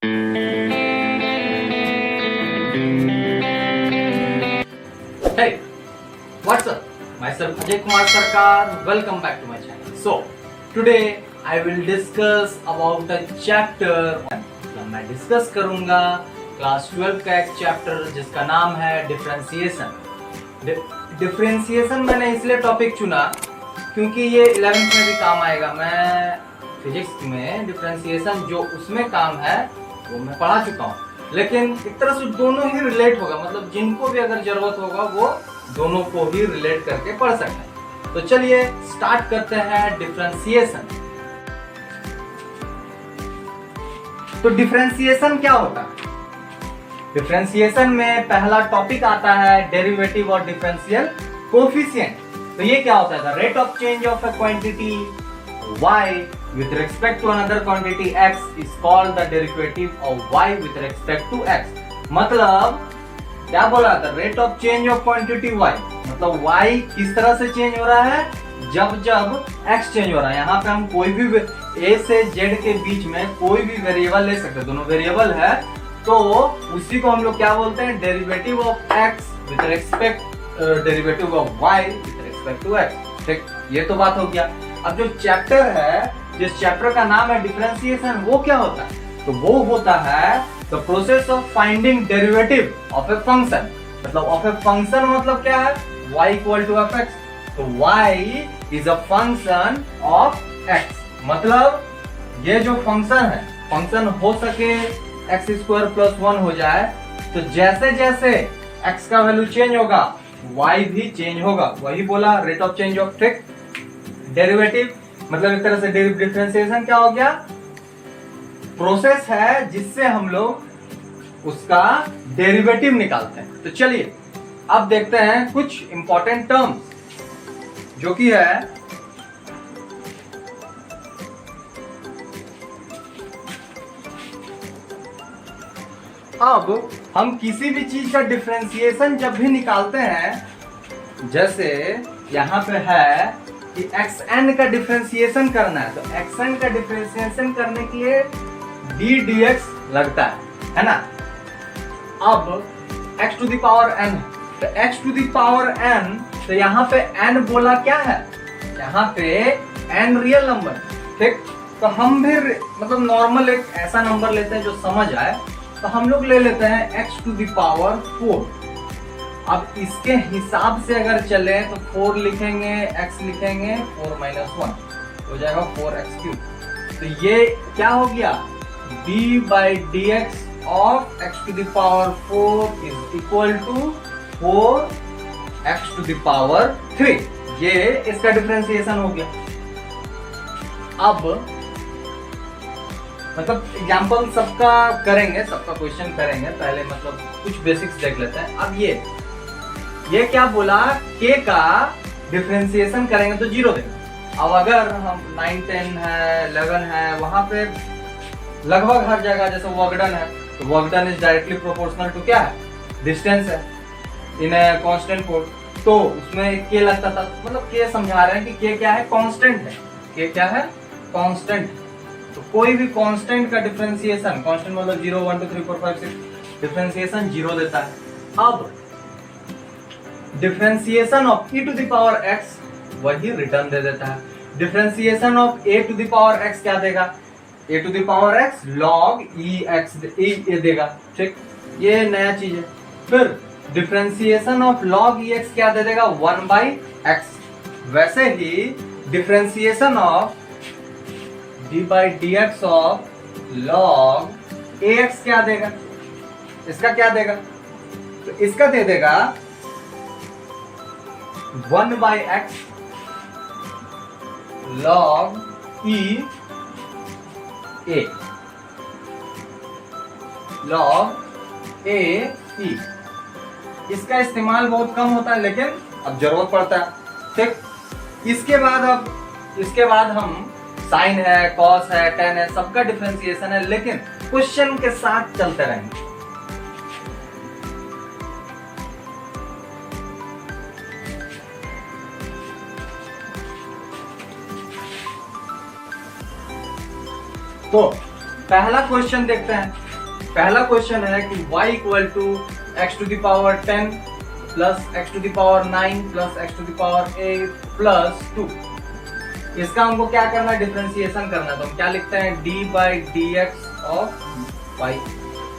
Hey, what's up? Myself Ajay Kumar Sarkar. Welcome back to my channel. So, today I will discuss about a chapter. मैं discuss करूंगा class 12 का एक chapter जिसका नाम है differentiation. Differentiation मैंने इसलिए टॉपिक चुना क्योंकि ये 11th में भी काम आएगा। मैं फिजिक्स में डिफरेंशिएशन जो उसमें काम है वो मैं पढ़ा चुका हूँ, लेकिन एक तरह से दोनों ही रिलेट होगा, मतलब जिनको भी अगर जरूरत होगा वो दोनों को ही रिलेट करके पढ़ सकते हैं। तो चलिए स्टार्ट करते हैं डिफरेंशिएशन। तो डिफरेंशिएशन क्या होता है? डिफरेंशिएशन में पहला टॉपिक आता है डेरिवेटिव और डिफरेंशियल कोफिशिएंट। तो ये क्या होता है? The rate of change of a quantity y with respect to another quantity x is called the derivative of y with respect to x। मतलब क्या बोला था? Rate of change of quantity y, मतलब y किस तरह से change हो रहा है? जब जब x चेंज हो रहा है। यहाँ पे हम कोई भी a से z के बीच में कोई भी वेरिएबल ले सकते हैं, दोनों वेरिएबल है तो उसी को हम लोग क्या बोलते हैं? Derivative of x with respect derivative of y with respect to x। ठीक, ये तो बात हो गया। अब जो चैप्टर है, जिस चैप्टर का नाम है डिफरेंशिएशन, वो क्या होता है? तो वो होता है the process of finding derivative of a function. मतलब ऑफ ए फंक्शन मतलब क्या है? y equal to f x. तो y is a function of x। मतलब ये जो फंक्शन है, फंक्शन हो सके एक्स स्क्वायर प्लस 1 हो जाए, तो जैसे जैसे x का वैल्यू चेंज होगा y भी चेंज होगा। वही बोला रेट ऑफ चेंज ऑफ। ठीक, डेरिवेटिव मतलब एक तरह से डिफरेंशिएशन क्या हो गया? प्रोसेस है जिससे हम लोग उसका डेरिवेटिव निकालते हैं। तो चलिए अब देखते हैं कुछ इंपॉर्टेंट टर्म्स जो कि है अब हम किसी भी चीज का डिफरेंशिएशन जब भी निकालते हैं, जैसे यहां पे है कि xn का डिफरेंशिएशन करना है, तो xn का डिफरेंशिएशन करने के लिए d dx लगता है ना। अब x to the power n, तो x to the power n, तो यहाँ पे n बोला क्या है? यहाँ पे n रियल नंबर। ठीक, तो हम भी मतलब नॉर्मल एक ऐसा नंबर लेते हैं जो समझ आए, तो हम लोग ले लेते हैं x टू द पावर 4। अब इसके हिसाब से अगर चले तो 4 लिखेंगे, x लिखेंगे, 4 माइनस 1 हो जाएगा 4x3। तो ये क्या हो गया? d by D x of x to the power 4 is equal to 4x to the power 3। ये इसका डिफरेंशिएशन हो गया। अब मतलब एग्जाम्पल सबका करेंगे, सबका क्वेश्चन करेंगे, पहले मतलब कुछ बेसिक्स देख लेते हैं। अब ये क्या बोला? k का डिफरेंशिएशन करेंगे तो 0 देंगे। अब अगर हम 9, 10 है, 11 है, वहां पे लगभग हर जगह जैसे वर्कडन है, तो work done is directly proportional to क्या है? डिस्टेंस है इन ए कांस्टेंट कोड। तो उसमें k लगता था, मतलब k समझा रहे हैं कि k क्या है? कांस्टेंट है। k क्या है? कांस्टेंट। तो कोई भी कांस्टेंट का डिफरेंशिएशन, कांस्टेंट मतलब 0, 1, 2, 3, 4, 5, 6, डिफरेंशिएशन 0 देता है। अब differentiation of e to the power x वही रिटर्न दे देता है। Differentiation of a to the power x क्या देगा? a to the power x log e देगा। ठीक, ये नया चीज है। फिर डिफरेंशिएशन ऑफ log ex क्या दे देगा? 1 बाई x। वैसे ही differentiation of d by D x of log ax क्या देगा? इसका क्या देगा? तो इसका दे देगा 1 by x log e a log a e। इसका इस्तेमाल बहुत कम होता है, लेकिन अब जरूरत पड़ता है। ठीक, इसके बाद हम साइन है, कॉस है, टेन है, सबका डिफरेंशिएशन है, लेकिन क्वेश्चन के साथ चलते रहेंगे। तो पहला क्वेश्चन देखते हैं। पहला क्वेश्चन है कि y equal to x to the power 10 plus x to the power 9 plus x to the power 8 plus 2। इसका हमको क्या करना है, डिफरेंशिएशन करना है। तो हम क्या लिखते हैं, d by D x of y।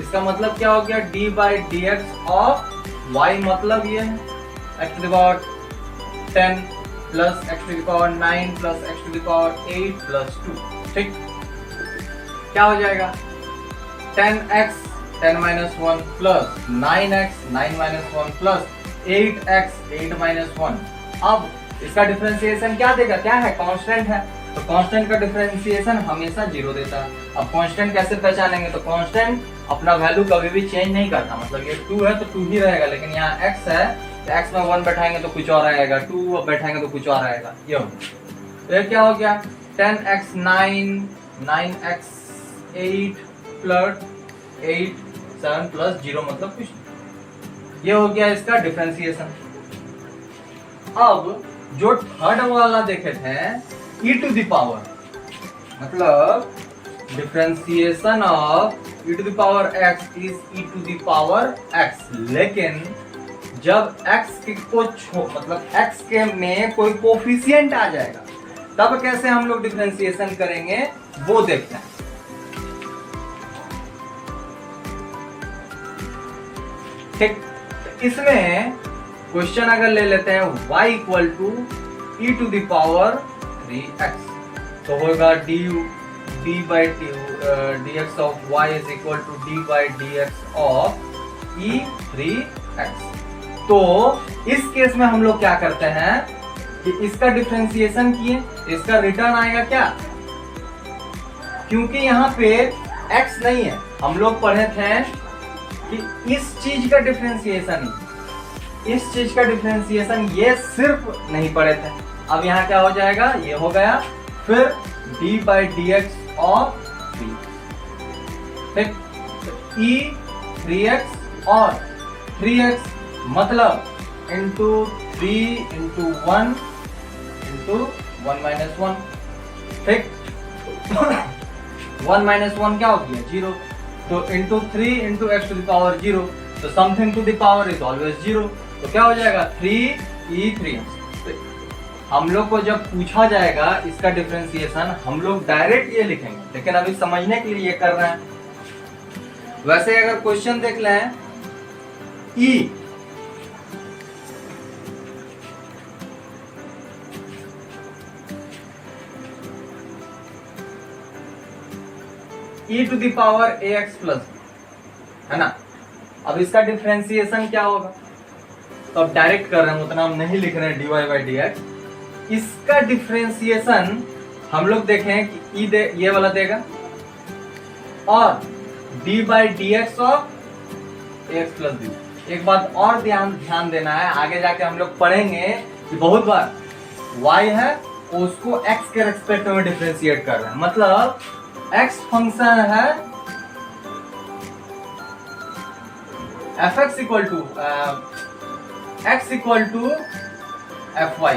इसका मतलब क्या हो गया, d by D x of y, मतलब ये है x to the power 10 plus x to the power 9 plus x to the power 8 plus 2। ठीक, क्या हो जाएगा, 10x 10 minus 1 plus 9x 9 minus 1 plus 8x 8 minus 1। अब इसका डिफरेंशिएशन क्या देगा, क्या है, कांस्टेंट है। तो कांस्टेंट का डिफरेंशिएशन हमेशा 0 देता है। अब कांस्टेंट कैसे पहचानेंगे, तो कांस्टेंट अपना वैल्यू कभी भी चेंज नहीं करता। मतलब ये 2 है तो 2 ही रहेगा, लेकिन यहाँ x है तो x में 1 बैठाएंगे तो कुछ और आएगा, 2 बैठाएंगे तो कुछ और आएगा। ये हो, तो ये क्या हो गया, 10x 9 9x 8 प्लस 8 7 प्लस 0, मतलब कुछ। ये हो गया इसका डिफरेंशिएशन। अब जो थर्ड वाला देखे थे, e टू द पावर, मतलब differentiation of e to the power x is e to the power x। लेकिन जब x को मतलब x के में कोई कोफिशिएंट आ जाएगा, तब कैसे हम लोग डिफरेंशिएशन करेंगे वो देखते हैं। ठीक, इसमें क्वेश्चन अगर ले लेते हैं, y equal to E to the power 3x, तो होगा d by D x of y is equal to d by D x of e 3x। तो इस केस में हम लोग क्या करते हैं कि इसका डिफरेंशिएशन किए, इसका रिटर्न आएगा क्या, क्योंकि यहाँ पे x नहीं है। हम लोग पढ़े थे कि इस चीज का डिफरेंशिएशन, इस चीज का डिफरेंशिएशन ये सिर्फ नहीं पढ़े थे। अब यहाँ क्या हो जाएगा, ये हो गया, फिर d by D x of 3, ठीक, e 3x और 3x मतलब इंटू 3 इंटू 1 इंटू 1 माइनस 1, ठीक। 1 माइनस 1 क्या हो गया, 0। तो into 3 into x to the power 0, तो something to the power is always 0। तो क्या हो जाएगा, 3e3x। तो हम लोग को जब पूछा जाएगा इसका डिफरेंशिएशन, हम लोग डायरेक्ट ये लिखेंगे, लेकिन अभी समझने के लिए ये कर रहे हैं। वैसे अगर क्वेश्चन देख लें, e to the power ax plus, है ना। अब इसका डिफरेंशिएशन क्या होगा, तो अब डायरेक्ट कर रहे हैं, उतना हम नहीं लिख रहे हैं, dy बाई डी एक्स। इसका डिफरेंशिएशन हम लोग देखें कि ये वाला देगा, और d by D x of x plus b. एक बात और ध्यान देना है, आगे जाके हम लोग पढ़ेंगे कि बहुत बार y है उसको x के रेस्पेक्ट में डिफरेंशिएट कर रहे हैं। मतलब x फंक्शन है fx equal to x equal to fy।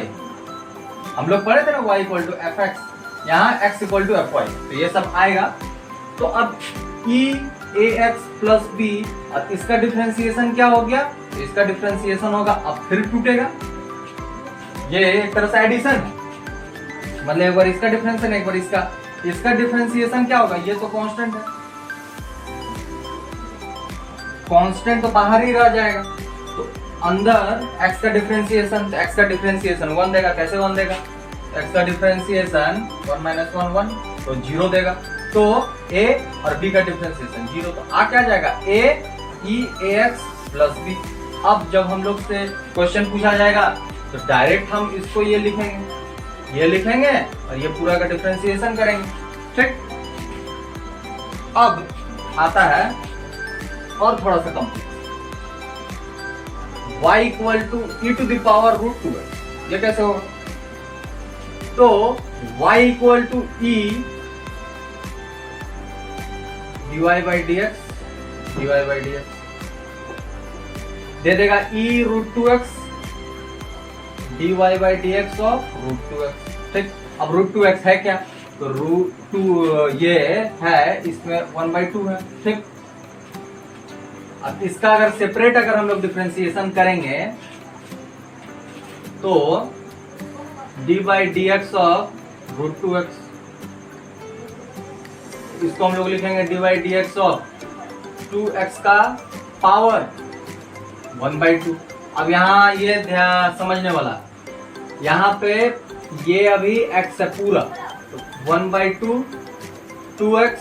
हम लोग पढ़े थे ना y इक्वल टू fx, यहाँ x इक्वल टू fy, तो ये सब आएगा। तो अब e ax प्लस b, अब इसका डिफरेंशिएशन क्या हो गया, तो इसका डिफरेंशिएशन होगा, अब फिर टूटेगा, ये एक तरह से एडिशन है। मतलब एक बार इसका डिफरेंशिएशन, एक बार इसका डिफरेंशिएशन क्या होगा, ये तो कांस्टेंट है, कांस्टेंट तो बाहर ही रह जाएगा। तो अंदर x का डिफरेंशिएशन, तो x का डिफरेंशिएशन 1 देगा। कैसे 1 देगा, x का डिफरेंशिएशन 1 माइनस 1 1, तो 0 देगा। तो a और b का डिफरेंशिएशन 0, तो आ क्या जाएगा, a e ax plus b। अब जब हम लोग से क्वेश्चन पूछा जाएगा तो डायरेक्ट हम इसको ये लिखेंगे और ये पूरा का डिफरेंशिएशन करेंगे, ठीक। अब आता है और थोड़ा सा कम, y equal to E to the power root 2x। ये कैसे होगा, तो y equal to E dy by D X दे देगा e root 2x dy by D x of root 2x, ठीक। अब रूट 2x है क्या, तो रूट 2 ये है, इसमें 1/2 है, ठीक। अब इसका अगर सेपरेट अगर हम लोग डिफ्रेंसिएशन करेंगे तो d by D x of root two x, इसको हम लोग लिखेंगे d by D x of 2x का पावर 1/2। अब यहाँ ये ध्यान समझने वाला, यहाँ पे ये अभी x है पूरा, तो 1/2 2x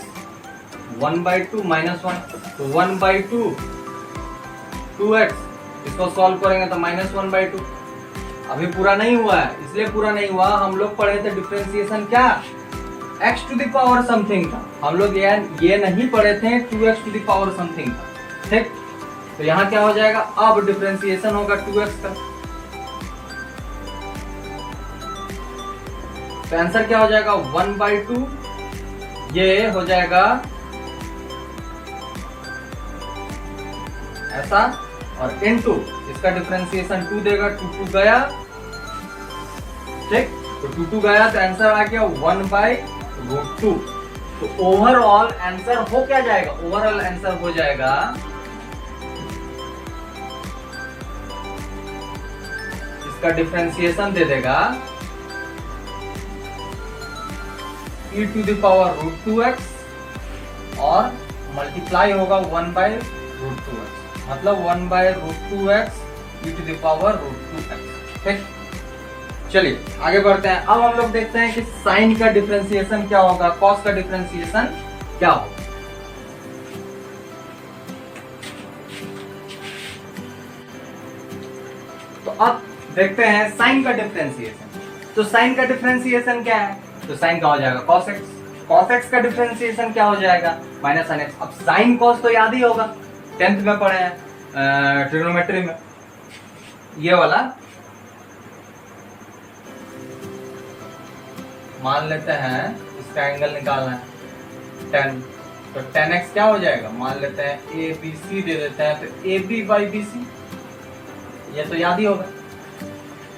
1/2 माइनस 1, तो 1/2 2x, इसको सॉल्व करेंगे तो -1/2। अभी पूरा नहीं हुआ है, इसलिए पूरा नहीं हुआ, हम लोग पढ़े थे डिफरेंशिएशन क्या x to the power something का, हम लोग ये नहीं पढ़े थे 2x to the power something का, ठीक। तो यहाँ क्या हो जाएगा, अब डिफरेंशिएशन होगा 2x का, तो आंसर क्या हो जाएगा 1/2, ये हो जाएगा ऐसा, और इनटू इसका डिफरेंशिएशन 2 देगा, 2 गया, ठीक, तो 2 गया, तो आंसर आ गया 1/√2। तो ओवरऑल आंसर हो क्या जाएगा, ओवरऑल आंसर हो जाएगा इसका डिफरेंशिएशन दे देगा e to the power √2x और मल्टीप्लाई होगा 1/√2x, मतलब 1/√2x e to the power √2x, ठीक। चलिए आगे बढ़ते हैं। अब हम लोग देखते हैं कि साइन का डिफरेंशिएशन क्या होगा, कॉस का डिफरेंशिएशन क्या होगा। तो अब देखते हैं साइन का डिफरेंशिएशन। तो साइन का डिफरेंशिएशन क्या है, तो साइन का हो जाएगा cos x, cos x का डिफरेंशिएशन क्या हो जाएगा -sin x। अब साइन कॉस तो याद ही होगा, 10th में पढ़े हैं ट्रिग्नोमेट्री में, ये वाला मान लेते हैं इसका एंगल निकालना है 10, तो 10x क्या हो जाएगा, मान लेते हैं ABC दे देते हैं, तो AB/BC, ये तो याद ही होगा।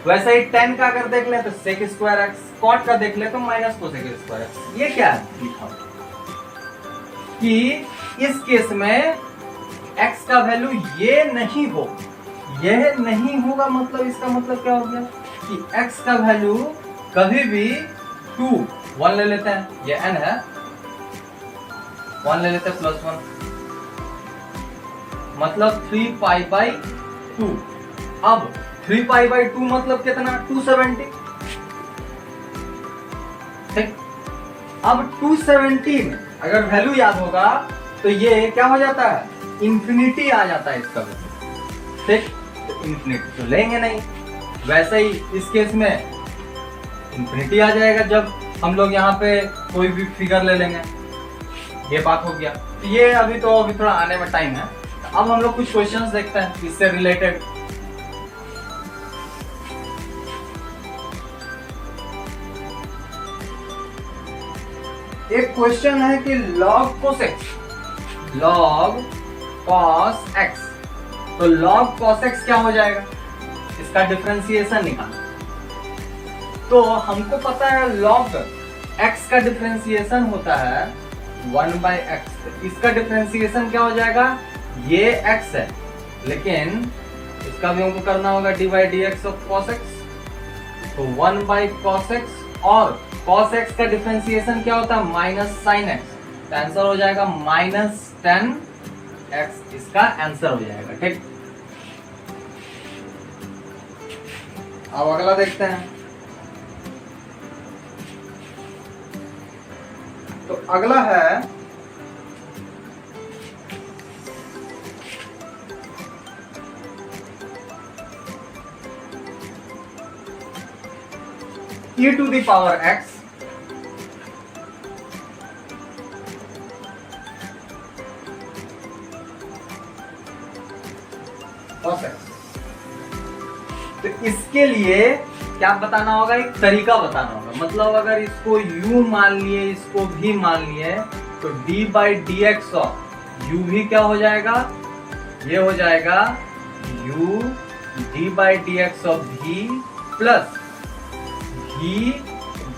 वैसे ही 10 का अगर देख ले तो sec²x, cot का देख ले तो -cosec²x। ये क्या है लिखा कि इस केस में x का वैल्यू ये नहीं हो, यह नहीं होगा, मतलब इसका मतलब क्या हो गया कि x का वैल्यू कभी भी 2 1 ले लेते हैं, ये n है, 1 ले लेते हैं +1, मतलब 3π/2। अब 3π/2 मतलब कितना, 270, ठीक। अब 270 में अगर वैल्यू याद होगा तो ये क्या हो जाता है, इंफिनिटी आ जाता है इसका वैल्यू, ठीक। तो इंफिनिटी तो लेंगे नहीं, वैसे ही इस केस में इंफिनिटी आ जाएगा जब हम लोग यहाँ पे कोई भी फिगर ले लेंगे, ये बात हो गया। तो ये अभी थोड़ा आने में टाइम है। अब हम लोग कुछ क्वेश्चंस देखते हैं इससे रिलेटेड। एक क्वेश्चन है कि log cos x, तो log cos x क्या हो जाएगा, इसका डिफरेंशिएशन निकालना। तो हमको पता है log x का डिफरेंशिएशन होता है 1/x, इसका डिफरेंशिएशन क्या हो जाएगा, ये x है, लेकिन इसका भी हमको करना होगा d/dx ऑफ cos x, तो 1/cos x, और cos x का डिफरेंशिएशन क्या होता है -sin x, तो आंसर हो जाएगा -10x, इसका आंसर हो जाएगा, ठीक। अब अगला देखते हैं। तो अगला है e to the power x cos x। तो इसके लिए क्या बताना होगा, एक तरीका बताना होगा, मतलब अगर इसको u मान लिए, इसको भी मान लिए, तो d/dx ऑफ u भी क्या हो जाएगा, ये हो जाएगा u d/dx of v plus v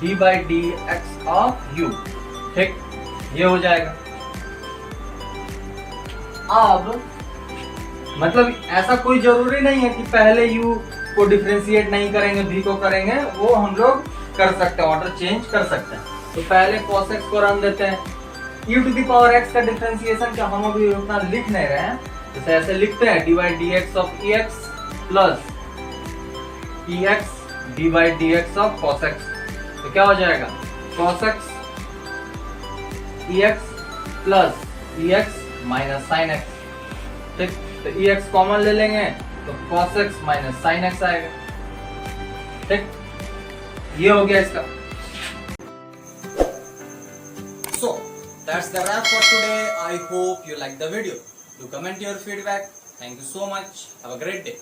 d/dx of u, ठीक, ये हो जाएगा। अब मतलब ऐसा कोई जरूरी नहीं है कि पहले u को डिफरेंशिएट नहीं करेंगे v को करेंगे, वो हम लोग कर सकते हैं, ऑर्डर चेंज कर सकते हैं। तो पहले cos x को रन देते हैं। e to the power x का डिफरेंशिएशन क्या हम अभी उतना लिख नहीं रहे हैं, जैसे ऐसे लिखते हैं divide dx of ex plus ex divide dx of cos x। तो क्या हो जाएगा cos x ex plus ex minus sin x। ठीक, तो ex कॉमन ले लेंगे तो cos x minus sin x आएगा। ठीक, ये हो गया इसका। So that's the wrap for today. I hope you like the video. Do comment your feedback. Thank you so much. Have a great day.